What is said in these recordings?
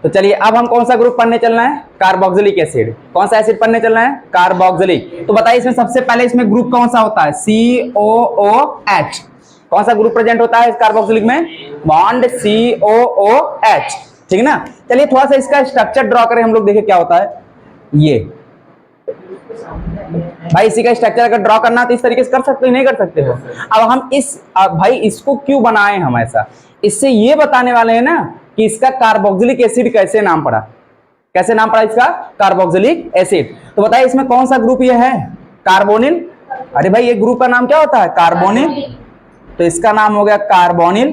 तो चलिए अब हम कौन सा ग्रुप पढ़ने चलना है, कार्बोक्सिलिक एसिड। कौन सा एसिड पढ़ने चलना है, कार्बोक्सिलिक। तो बताइए इसमें सबसे पहले इसमें ग्रुप कौन सा होता है, COOH। कौन सा ग्रुप प्रेजेंट होता है इस कार्बोक्सिलिक में, बॉन्ड COOH, ठीक है ना। चलिए थोड़ा सा इसका स्ट्रक्चर ड्रॉ करें हम लोग, देखें क्या होता है। ये भाई इसी का स्ट्रक्चर अगर ड्रॉ करना तो इस तरीके से कर सकते हो, नहीं कर सकते हो। अब हम भाई इसको क्यों बनाए हम ऐसा, इससे ये बताने वाले हैं ना कि इसका कार्बोक्सिलिक एसिड कैसे नाम पड़ा, कैसे नाम पड़ा इसका कार्बोक्सिलिक एसिड। तो बताइए इसमें कौन सा ग्रुप ये है, कार्बोनिल। अरे भाई ये ग्रुप का नाम क्या होता है, कार्बोनिल। तो इसका नाम हो गया कार्बोनिल,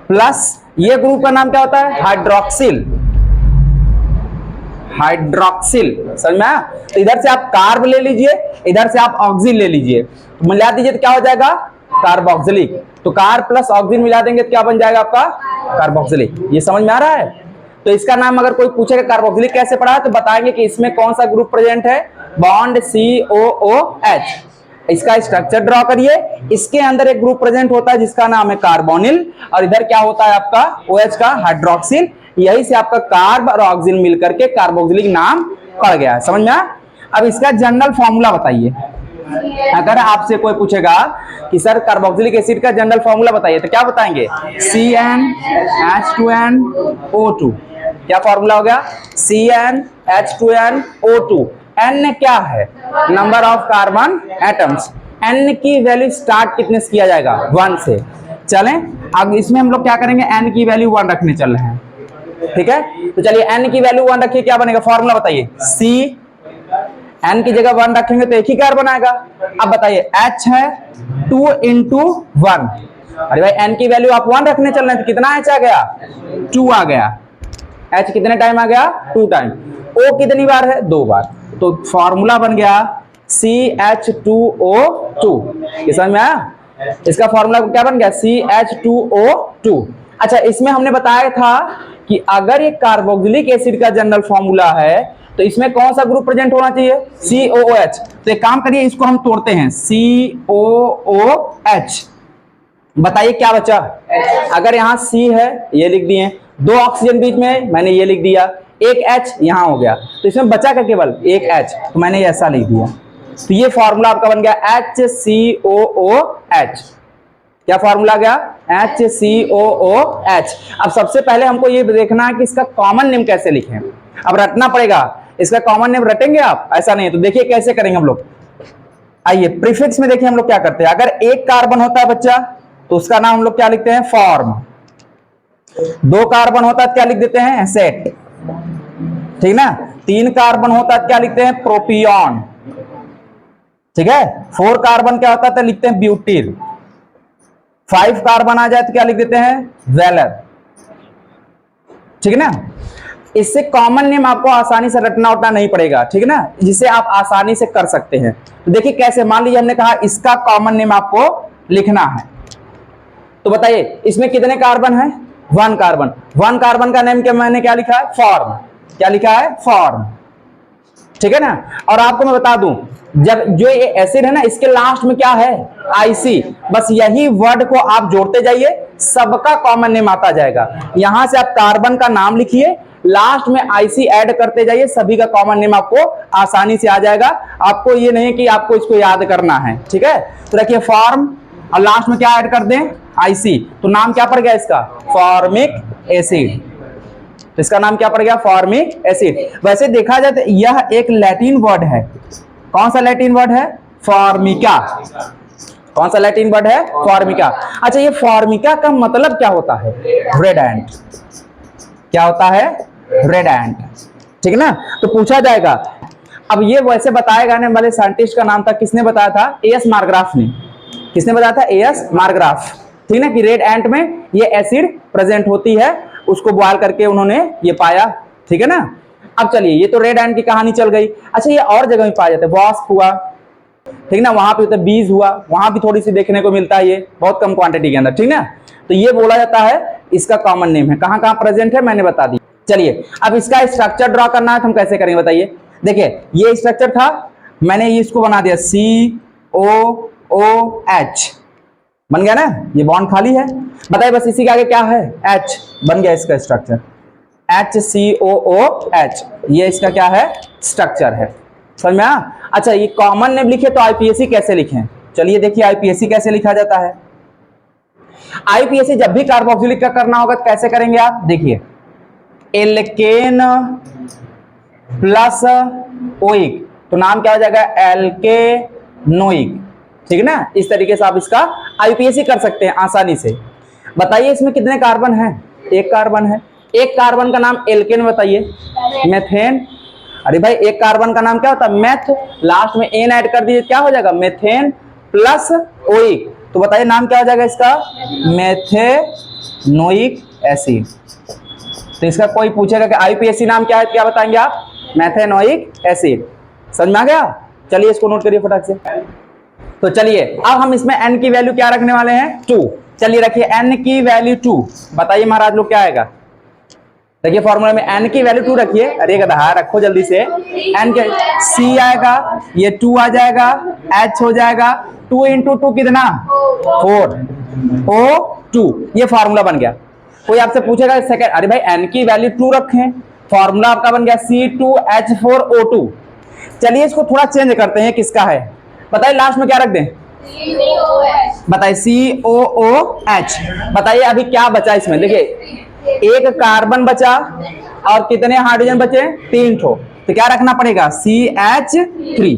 प्लस ये ग्रुप का नाम क्या होता है, हाइड्रोक्सिल। हाइड्रोक्सिल, समझ में आया। तो इधर से आप कार्ब ले लीजिए, इधर से आप ऑक्सिल ले लीजिए, तो मिला दीजिए तो क्या हो जाएगा, कार्बोक्सिलिक। तो कार्ब प्लस ऑक्सिल मिला देंगे तो क्या बन जाएगा आपका, कार्बोक्सिलिक। ये समझ में आ रहा है। तो इसका नाम अगर कोई पूछेगा कार्बोक्सिलिक कैसे पड़ा है, तो बताएंगे कि इसमें कौन सा ग्रुप प्रेजेंट है, बॉन्ड COOH। इसका स्ट्रक्चर ड्रॉ करिए, इसके अंदर एक ग्रुप प्रेजेंट होता है जिसका नाम है कार्बोनिल, और इधर क्या होता है आपका OH का हाइड्रोक्सिल। यही से आपका कार्ब और ऑक्सिल मिलकर के कार्बोक्सिलिक नाम पड़ गया है, समझ में आया। अब इसका जनरल फॉर्मूला बताइए। अगर आपसे कोई पूछेगा कि सर कार्बोक्सिलिक एसिड का जनरल फॉर्मूला बताइए, तो क्या बताएंगे, CnH2nO2। क्या फॉर्मूला हो गया, CnH2nO2। N क्या है, number of carbon atoms. N की वैल्यू स्टार्ट कितने से किया जाएगा, 1 से। चलें अब इसमें हम लोग क्या करेंगे, N की वैल्यू 1 रखने चल रहे हैं, ठीक है। तो चलिए N की वैल्यू 1 रखिए, क्या बनेगा, फॉर्मूला बताइए। N की जगह 1 रखेंगे तो एक ही कार्बन आएगा। अब बताइए H है 2 × 1। अरे भाई N की वैल्यू आप 1 रखने चल रहे हैं तो कितना H आ गया, 2 आ गया। H कितने टाइम आ गया, 2 टाइम। O कितनी बार है, 2 बार। तो फॉर्मूला बन गया CH2O2। ये समझ में आया। इसका फॉर्मूला क्या बन गया, CH2O2। अच्छा इसमें हमने बताया था कि अगर ये कार्बोक्सिलिक एसिड का जनरल फॉर्मूला है तो इसमें कौन सा ग्रुप प्रेजेंट होना चाहिए, COOH। तो एक काम करिए, इसको हम तोड़ते हैं, COOH। बताइए क्या बचा, अगर यहाँ C है ये लिख दिए, 2 ऑक्सीजन बीच में मैंने ये लिख दिया, एक H यहाँ हो गया, तो इसमें बचा क्या, केवल एक H, तो मैंने ऐसा लिख दिया। तो ये फॉर्मूला आपका बन गया HCOOH। क्या फॉर्मूला गया, HCOOH। अब सबसे पहले हमको ये देखना है कि इसका कॉमन नेम कैसे लिखें। अब रटना पड़ेगा, इसका कॉमन नेम रटेंगे आप, ऐसा नहीं है। तो देखिए कैसे करेंगे हम लोग। आइए प्रीफिक्स में देखिए हम लोग क्या करते हैं। अगर एक कार्बन होता है बच्चा तो उसका नाम हम लोग क्या लिखते हैं, फॉर्म। 2 कार्बन होता है क्या लिख देते हैं, सेट, ठीक ना। 3 कार्बन होता है क्या लिखते हैं, प्रोपियन, ठीक है। 4 कार्बन क्या होता है तो लिखते हैं ब्यूटिल। 5 कार्बन आ जाए तो क्या लिख देते हैं, वेलर, ठीक है ना। इससे कॉमन नेम आपको आसानी से रटना उठना नहीं पड़ेगा, ठीक है ना, जिसे आप आसानी से कर सकते हैं। तो देखिए कैसे, मान लीजिए हमने कहा इसका कॉमन नेम आपको लिखना है, तो बताइए इसमें कितने कार्बन है, 1 कार्बन। 1 कार्बन का नेम क्या मैंने क्या लिखा है, फॉर्म। क्या लिखा है, फॉर्म, ठीक है ना। और आपको मैं बता दूं, जब जो ये एसिड है ना इसके लास्ट में क्या है, IC। बस यही वर्ड को आप जोड़ते जाइए, सबका कॉमन नेम आता जाएगा। यहां से आप कार्बन का नाम लिखिए, लास्ट में IC ऐड करते जाइए, सभी का कॉमन नेम आपको आसानी से आ जाएगा। आपको ये नहीं कि आपको इसको याद करना है, ठीक है। तो देखिए फॉर्म और लास्ट में क्या ऐड कर दें, IC। तो नाम क्या पड़ गया इसका, फॉर्मिक एसिड। तो इसका नाम क्या पड़ गया, फॉर्मिक एसिड। वैसे देखा जाए तो यह एक लैटिन वर्ड है। कौन सा लैटिन वर्ड है, फॉर्मिका। कौन सा लैटिन वर्ड है, फॉर्मिका। अच्छा ये फॉर्मिका का मतलब क्या होता है, रेड एंट। क्या होता है, रेड एंट, ठीक है ना। तो पूछा जाएगा। अब ये वैसे बताए जाने वाले साइंटिस्ट का नाम था, किसने बताया था, AS मार्ग्राफ ने। किसने बताया था, AS मार्ग्राफ, ठीक ना, कि रेड एंट में ये एसिड प्रेजेंट होती है, उसको बॉयल करके उन्होंने ये पाया, ठीक है ना। अब चलिए ये तो रेड एंट की कहानी चल गई। अच्छा ये और जगह भी पाया जाता है, वॉस्प हुआ, ठीक ना, वहां पे बीज हुआ, वहां भी थोड़ी सी देखने को मिलता है, ये बहुत कम क्वांटिटी के अंदर, ठीक ना। तो ये बोला जाता है इसका कॉमन नेम है। कहां कहां प्रेजेंट है मैंने बता दी। चलिए अब इसका स्ट्रक्चर ड्रॉ करना है तो हम कैसे करेंगे बताइए। देखिए ये स्ट्रक्चर था, मैंने इसको बना दिया COOH, बन गया ना, ये बॉन्ड खाली है। बताइए बस इसी के आगे क्या है, H, बन गया इसका स्ट्रक्चर HCOOH, ये इसका क्या है, स्ट्रक्चर है। समझ में आया? अच्छा, ये कॉमन नेम लिखे तो आईपीएसी कैसे लिखें? चलिए देखिए आईपीएसी कैसे लिखा जाता है। आईपीएसी जब भी कार्बोक्सिलिक का करना होगा तो कैसे करेंगे आप? देखिए, एल्केन प्लस ओइक, तो नाम क्या हो जाएगा, एल्केनोइक। ठीक है ना? इस तरीके से आप इसका आईपीएसी कर सकते हैं आसानी से। बताइए इसमें कितने कार्बन हैं? एक कार्बन है। एक कार्बन का नाम एल्केन बताइए, मेथेन। अरे भाई एक कार्बन का नाम क्या होता है, मेथ, लास्ट में एन ऐड कर दीजिए, क्या हो जाएगा, मेथेन प्लस ओइक। तो बताइए नाम क्या हो जाएगा इसका, मेथेनोइक एसिड। तो इसका कोई पूछेगा कि आईपीएसी नाम क्या है, क्या बताएंगे आप, मेथेनोइक एसिड। समझ में आ गया? चलिए इसको नोट करिए फटाक से। तो चलिए अब हम इसमें n की वैल्यू क्या रखने वाले हैं, 2। चलिए रखिए n की वैल्यू 2। बताइए महाराज लोग क्या आएगा? देखिए फॉर्मूला में n की वैल्यू 2 रखिए। अरे गधा रखो जल्दी से। n के C आएगा, ये 2 आ जाएगा, H हो जाएगा, 2 इंटू 2 कितना, 4, O2। ये फॉर्मूला बन गया। कोई आपसे पूछेगा सेकंड, अरे भाई n की वैल्यू 2 रखें, फॉर्मूला आपका बन गया C2H4O2। चलिए इसको थोड़ा चेंज करते हैं, किसका है बताइए, लास्ट में क्या रख दें, बताइए COOH। बताइए अभी क्या बचा इसमें, देखिए एक कार्बन बचा और कितने हाइड्रोजन बचे, 3 ठो। तो क्या रखना पड़ेगा, CH3।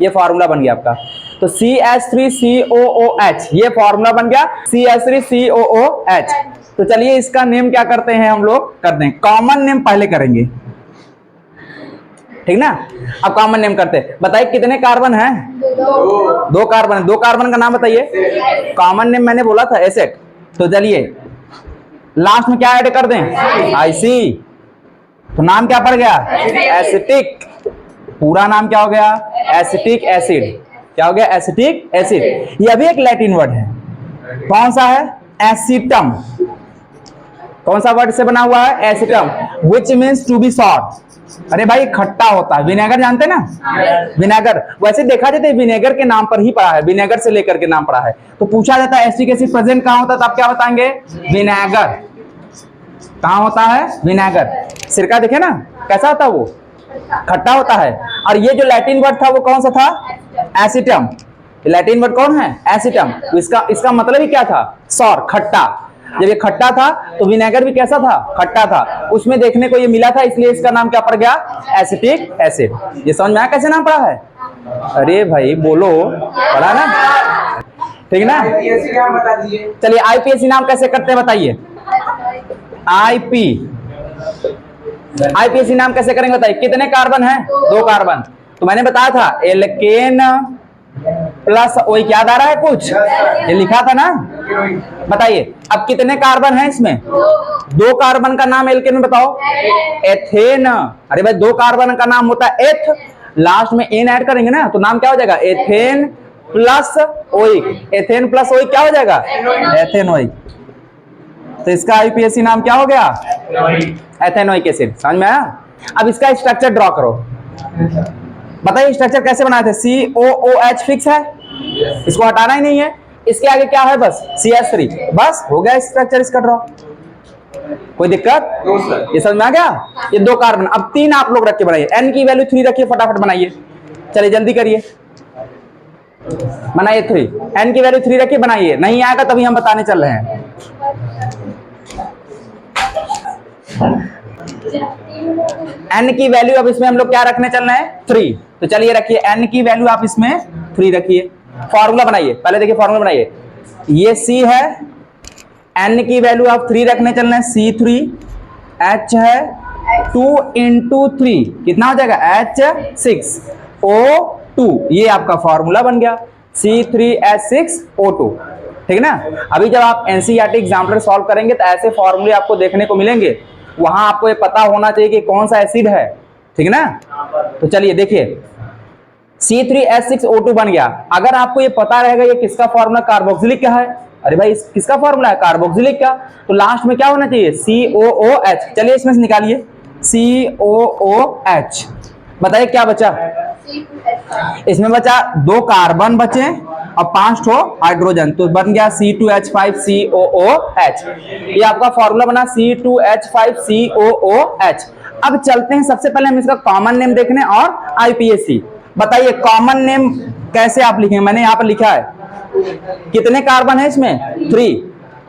ये फॉर्मूला बन गया आपका। तो CH3COOH, ये फॉर्मूला बन गया CH3COOH। तो चलिए इसका नेम क्या करते हैं हम लोग, करते हैं कॉमन नेम पहले करेंगे, ठीक ना। अब कॉमन नेम करते हैं। बताइए कितने कार्बन हैं, 2 कार्बन। 2 कार्बन का नाम बताइए। कॉमन नेम मैंने बोला था एसेट। तो चलिए लास्ट में क्या ऐड कर दें, आईसी। तो नाम क्या पड़ गया, एसिटिक। पूरा नाम क्या हो गया, एसिटिक एसिड। क्या हो गया, एसिटिक एसिड। यह भी एक लैटिन वर्ड है। कौन सा है, एसिटम। कौन सा वर्ड से बना हुआ है, acetum, which means to be sour. अरे भाई खट्टा होता है, विनेगर जानते हैं ना, विनेगर। वैसे देखा जाए तो विनेगर के नाम पर ही पड़ा है, विनेगर से लेकर के नाम पड़ा है। तो पूछा जाता है एसिटिक एसिड प्रेजेंट कहां होता है, तो आप क्या बताएंगे, विनेगर। कहां होता है, विनेगर। सिरका देखे ना कैसा होता है, वो खट्टा होता है। और ये जो लैटिन वर्ड था वो कौन सा था, एसिटम। लैटिन वर्ड कौन है, एसिटम। इसका मतलब ही क्या था, सॉर, खट्टा। जब ये खट्टा था तो विनेगर भी कैसा था, खट्टा था। उसमें देखने को ये मिला था, इसलिए इसका नाम क्या पड़ गया, एसिटिक एसिड। ये समझ में आया कैसे नाम पड़ा है? अरे भाई बोलो, पढ़ा ना, ठीक ना। चलिए आईपीएसी नाम कैसे करते हैं बताइए, आईपीएसी नाम कैसे करेंगे बताइए। कितने कार्बन है, 2 कार्बन। तो मैंने बताया था एल्केन प्लस ओइक, याद आ रहा है कुछ, ये लिखा था ना। बताइए अब कितने कार्बन है इसमें, 2 कार्बन का नाम एल्केन में बताओ, एथेन। अरे भाई 2 कार्बन का नाम होता है एथ, लास्ट में एन ऐड करेंगे ना, तो नाम क्या हो जाएगा, ethane plus oic. Ethane plus oic क्या हो जाएगा, एथेनोइक। तो इसका आईपीएसी नाम क्या हो गया, एथेनोइक एसिड। समझ में आया? अब इसका स्ट्रक्चर ड्रॉ करो। बताइए स्ट्रक्चर कैसे बनाए थे, COOH फिक्स है, इसको हटाना ही नहीं है। इसके आगे क्या है, बस CH3, बस हो गया स्ट्रक्चर इसका ड्रॉ। कोई दिक्कत, ये समझ में आ गया। ये 2 कार्बन, अब 3 आप लोग रख के बनाइए। n की वैल्यू 3 रखिए, फटाफट बनाइए। चलिए जल्दी करिए, बनाइए 3। n की वैल्यू 3 रखिए, बनाइए। नहीं आएगा तभी हम बताने चल रहे हैं। n की वैल्यू अब इसमें हम लोग क्या रखने चल रहे हैं, 3। तो चलिए रखिए n की वैल्यू आप इसमें 3 रखिए। फॉर्मूला बनाइए, पहले देखिए फॉर्मूला बनाइए। ये C है, n की वैल्यू आप 3 रखने चल रहे हैं, C3, H है 2 इंटू 3 कितना हो जाएगा, H6O2। ये आपका फॉर्मूला बन गया, C3H6O2। ठीक है ना। अभी जब आप एनसीईआरटी एग्जाम्पलर सॉल्व करेंगे तो ऐसे फॉर्मूले आपको देखने को मिलेंगे, वहां आपको ये पता होना चाहिए कि कौन सा एसिड है, ठीक है ना। तो चलिए देखिए C3H6O2 बन गया। अगर आपको ये पता रहेगा ये किसका फॉर्मूला, कार्बोक्सिलिक का है, अरे भाई किसका फॉर्मूला है, कार्बोक्सिलिक का, तो लास्ट में क्या होना चाहिए, COOH। चलिए इसमें से निकालिए COOH। बताइए क्या बचा, इसमें बचा 2 कार्बन बचे और 5 ठो हाइड्रोजन, तो बन गया C2H5COOH। ये आपका फॉर्मूला बना C2H5COOH। अब चलते हैं सबसे पहले हम इसका कॉमन नेम देखने और आईपीएसी। बताइए कॉमन नेम कैसे आप लिखेंगे? मैंने यहाँ पर लिखा है, कितने कार्बन है इसमें? 3।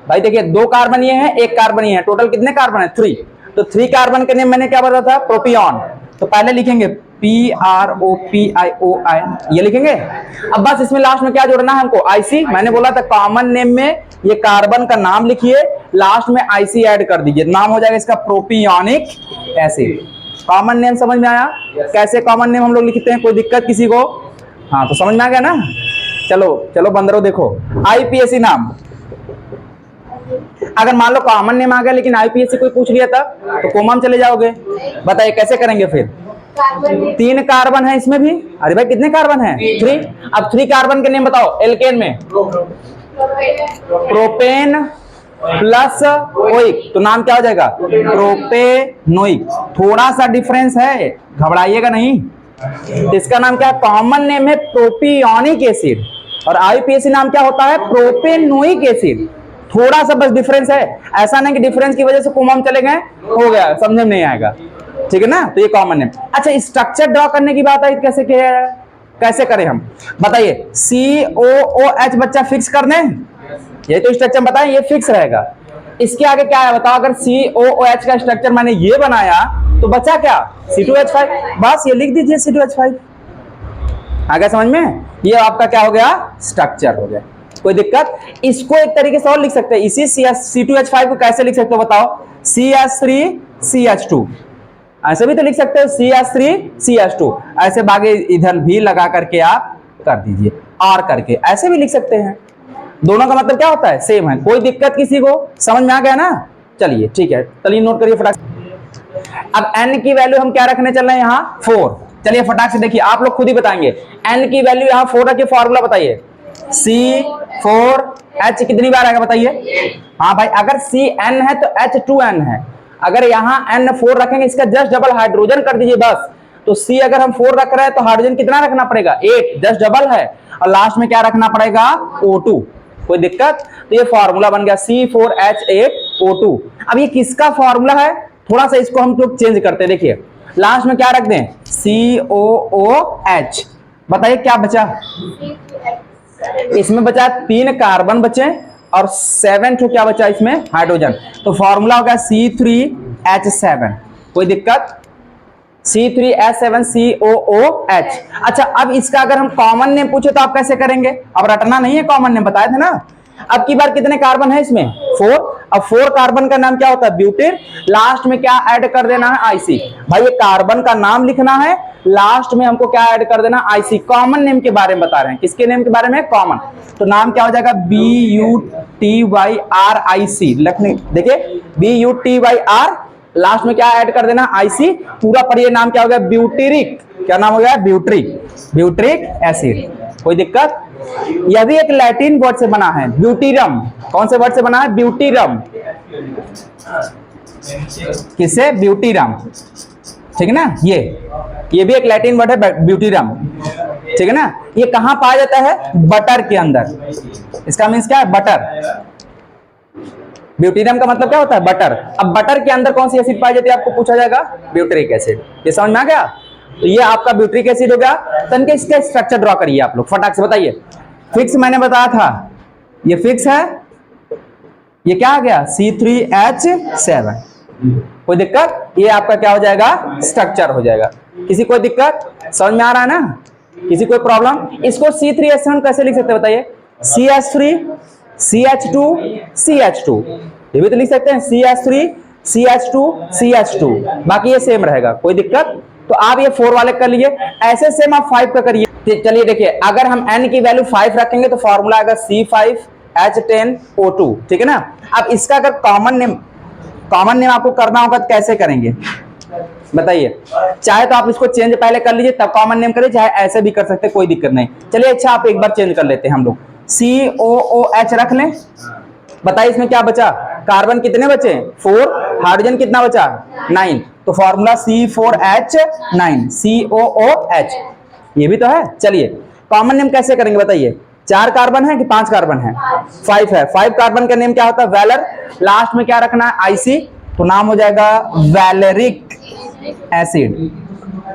भाई देखिए 2 कार्बन ये है, 1 कार्बन ये है, टोटल कितने कार्बन है? 3। तो 3 कार्बन के नेम मैंने क्या बताया था? प्रोपियन। तो पहले लिखेंगे PROPION, ये लिखेंगे। अब बस इसमें लास्ट में क्या जोड़ना है हमको? IC। मैंने बोला था कॉमन नेम में ये कार्बन का नाम लिखिए, लास्ट में IC ऐड कर दीजिए, नाम हो जाएगा इसका प्रोपियोनिक एसिड। कॉमन नेम समझ में आया? कैसे कॉमन नेम हम लोग लिखते हैं? कोई दिक्कत किसी को? हाँ तो समझ में आ गया ना? चलो चलो बंदरो देखो, आईपीएसी नाम। अगर मान लो कॉमन नेम आ गया लेकिन आईपीएसी कोई पूछ लिया था तो कोमा में चले जाओगे। बताइए कैसे करेंगे फिर? 3 कार्बन है इसमें भी। अरे भाई कितने कार्बन है? 3। अब 3 कार्बन के नेम बताओ एल्केन में। प्रोपेन प्लस ओइक, तो नाम क्या हो जाएगा? प्रोपेनोइक। थोड़ा सा डिफरेंस है, घबराइएगा नहीं। तो इसका नाम क्या है? कॉमन नेम है प्रोपियोनिक एसिड और आईपीएसी नाम क्या होता है? Propanoic acid. थोड़ा सा बस डिफरेंस है, ऐसा नहीं कि डिफरेंस की वजह से कोमा में चले गए हो गया, समझ में नहीं आएगा, ठीक है ना? तो ये कॉमन नेम। अच्छा स्ट्रक्चर ड्रॉ करने की बात आई, कैसे किया है? कैसे करें हम? बताइए। COOH बच्चा फिक्स कर दें, ये तो स्ट्रक्चर बताएं, ये फिक्स रहेगा। इसके आगे क्या है बताओ? अगर COOH का स्ट्रक्चर मैंने ये बनाया तो बचा क्या? C2H5। बस ये लिख दीजिए C2H5। आ गया समझ में? ये आपका क्या हो गया? स्ट्रक्चर हो गया। कोई दिक्कत? इसको एक तरीके से और लिख सकते हैं, इसी C2H5 को कैसे लिख सकते हो बताओ? CH3CH2, ऐसे भी तो लिख सकते हो CH3CH2। ऐसे बागे इधर भी लगा करके आप कर दीजिए, और करके ऐसे भी लिख सकते हैं। दोनों का मतलब क्या होता है? सेम है। कोई दिक्कत किसी को? समझ में आ गया ना? चलिए ठीक है, चलिए नोट करिए फटाक। अब n की वैल्यू हम क्या रखने चल रहे हैं यहाँ? 4। चलिए फटाक से देखिए, आप लोग खुद ही बताएंगे। n की वैल्यू यहाँ 4 रखिए, फॉर्मूला बताइए। C4H कितनी बार आएगा बताइए? हाँ भाई अगर CN है तो H2N है। अगर यहाँ N4 रखेंगे, इसका जस्ट डबल हाइड्रोजन कर दीजिए बस। तो C अगर हम 4 रख रहे हैं तो हाइड्रोजन कितना रखना पड़ेगा? 8, जस्ट डबल है। और लास्ट में क्या रखना पड़ेगा? O2। कोई दिक्कत? तो ये फॉर्मूला बन गया C4H8O2। अब ये किसका फॉर्मूला है? थोड़ा सा इसको हम लोग चेंज करते हैं। देखिए लास्ट में क्या रख दें? COOH। बताइए क्या बचा? इसमें बचा 3 कार्बन बचे और 7 ठो क्या बचा इसमें? हाइड्रोजन। तो फॉर्मूला होगा C3H7। कोई दिक्कत? C3H7COOH। अच्छा अब इसका अगर हम कॉमन नेम पूछे तो आप कैसे करेंगे? अब रटना नहीं है, कॉमन नेम बताए थे ना। अब की बार कितने कार्बन है इसमें? 4। अब 4 कार्बन का नाम क्या होता है? ब्यूटेन। लास्ट में क्या ऐड कर देना है? IC। भाई ये कार्बन का नाम लिखना है, लास्ट में हमको क्या ऐड कर देना? IC। कॉमन नेम के बारे में बता रहे हैं। किसके नेम के बारे में? कॉमन। तो नाम क्या हो जाएगा? BUTYRIC। लिखने देखिए BUTYR, लास्ट में क्या ऐड कर देना? IC। पूरा पढ़िए, नाम क्या हो गया? ब्यूटेरिक। क्या नाम हो गया? Butyric acid. कोई दिक्कत? यह भी एक लैटिन वर्ड से बना है, ब्यूटीरम। कौन से वर्ड से बना है? ब्यूटीरम। किससे? ब्यूटीरम, ठीक है ना? ये भी एक लैटिन वर्ड है, ब्यूटीरम, ठीक है ना? ये कहां पाया जाता है? बटर के अंदर। इसका मीन्स क्या है? बटर। ब्यूटीरम का मतलब क्या होता है? बटर। अब बटर के अंदर कौन सी एसिड पाई जाती है आपको पूछा जाएगा? Butyric acid. ये समझ में आ गया? तो ये आपका ब्यूटेरिक एसिड हो गया। तनके इसका स्ट्रक्चर ड्रॉ करिए आप लोग फटाक से, बताइए। फिक्स मैंने बताया था, ये फिक्स है। ये क्या आ गया? C3H7। कोई दिक्कत? ये आपका क्या हो जाएगा? स्ट्रक्चर हो जाएगा। किसी कोई दिक्कत? समझ में आ रहा है ना? किसी कोई प्रॉब्लम? इसको C3H7 कैसे लिख सकते हैं बताइए? CH3 CH2 CH2, ये भी तो लिख सकते हैं CH3 CH2 CH2। बाकी ये सेम रहेगा, कोई दिक्कत? तो आप ये 4 वाले कर लीजिए, ऐसे सेम आप 5 का करिए। चलिए देखिए, अगर हम n की वैल्यू 5 रखेंगे तो फॉर्मूला आएगा C5H10O2, ठीक है ना? अब इसका अगर कॉमन नेम आपको करना होगा तो कैसे करेंगे बताइए? चाहे तो आप इसको चेंज पहले कर लीजिए तब कॉमन नेम करिए, चाहे ऐसे भी कर सकते हैं, कोई दिक्कत नहीं। चलिए अच्छा आप एक बार चेंज कर लेते हैं हम लोग। COOH रख लें। बताइए इसमें क्या बचा? कार्बन कितने बचे? 4। हाइड्रोजन कितना बचा? 9। तो फॉर्मूला C4H9 COOH। ये भी तो है। चलिए कॉमन नेम कैसे करेंगे बताइए? 4 कार्बन है कि 5 कार्बन है? 5 है। 5 कार्बन का नेम क्या होता है? वैलर। लास्ट में क्या रखना है? आईसी, तो नाम हो जाएगा वैलेरिक एसिड।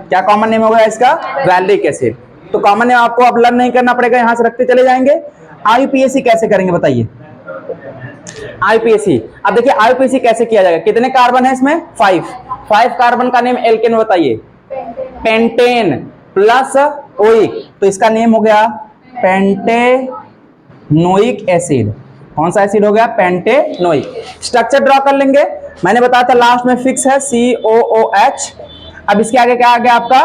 क्या कॉमन नेम होगा इसका? वैलेरिक एसिड। तो कॉमन नेम आपको अब लर्न नहीं करना पड़ेगा, यहां से रखते चले जाएंगे। आईपीएसी कैसे करेंगे बताइए? आईपीएसी, अब देखिए आईपीएसी कैसे किया जाएगा। कितने कार्बन है इसमें? 5 कार्बन का नेम एल्केन बताइए। पेंटेन प्लस ओइक, तो इसका नेम हो गया पेंटेनोइक एसिड। कौन सा एसिड हो गया? पेंटेनोइक। स्ट्रक्चर ड्रॉ कर लेंगे। मैंने बताया था लास्ट में फिक्स है COOH। अब इसके आगे क्या आ गया आपका?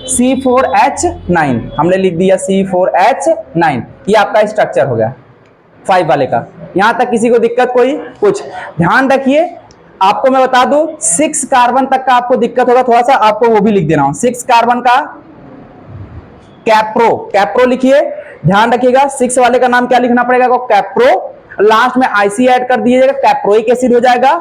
C4H9, हमने लिख दिया C4H9। ये आपका स्ट्रक्चर हो गया 5 वाले का। यहां तक किसी को दिक्कत कोई? कुछ ध्यान रखिए, आपको मैं बता दूं 6 कार्बन तक का आपको दिक्कत होगा, थोड़ा सा आपको वो भी लिख दे रहा हूं। 6 कार्बन का कैप्रो लिखिए, ध्यान रखिएगा। 6 वाले का नाम क्या लिखना पड़ेगा? कैप्रो। लास्ट में आईसी ऐड कर दीजिएगा, कैप्रोइक एसिड हो जाएगा।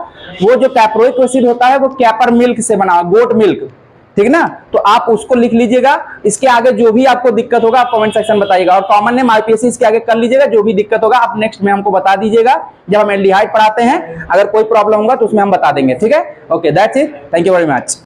वो जो कैप्रोइक एसिड होता है वो कैपर मिल्क से बना, गोट मिल्क, ठीक ना? तो आप उसको लिख लीजिएगा। इसके आगे जो भी आपको दिक्कत होगा आप कमेंट सेक्शन बताइएगा, और कॉमन नेम आईपीएसी इसके आगे कर लीजिएगा। जो भी दिक्कत होगा आप नेक्स्ट में हमको बता दीजिएगा, जब हम एल्डिहाइड पढ़ाते हैं। अगर कोई प्रॉब्लम होगा तो उसमें हम बता देंगे, ठीक है? Okay, that's it, thank you very much.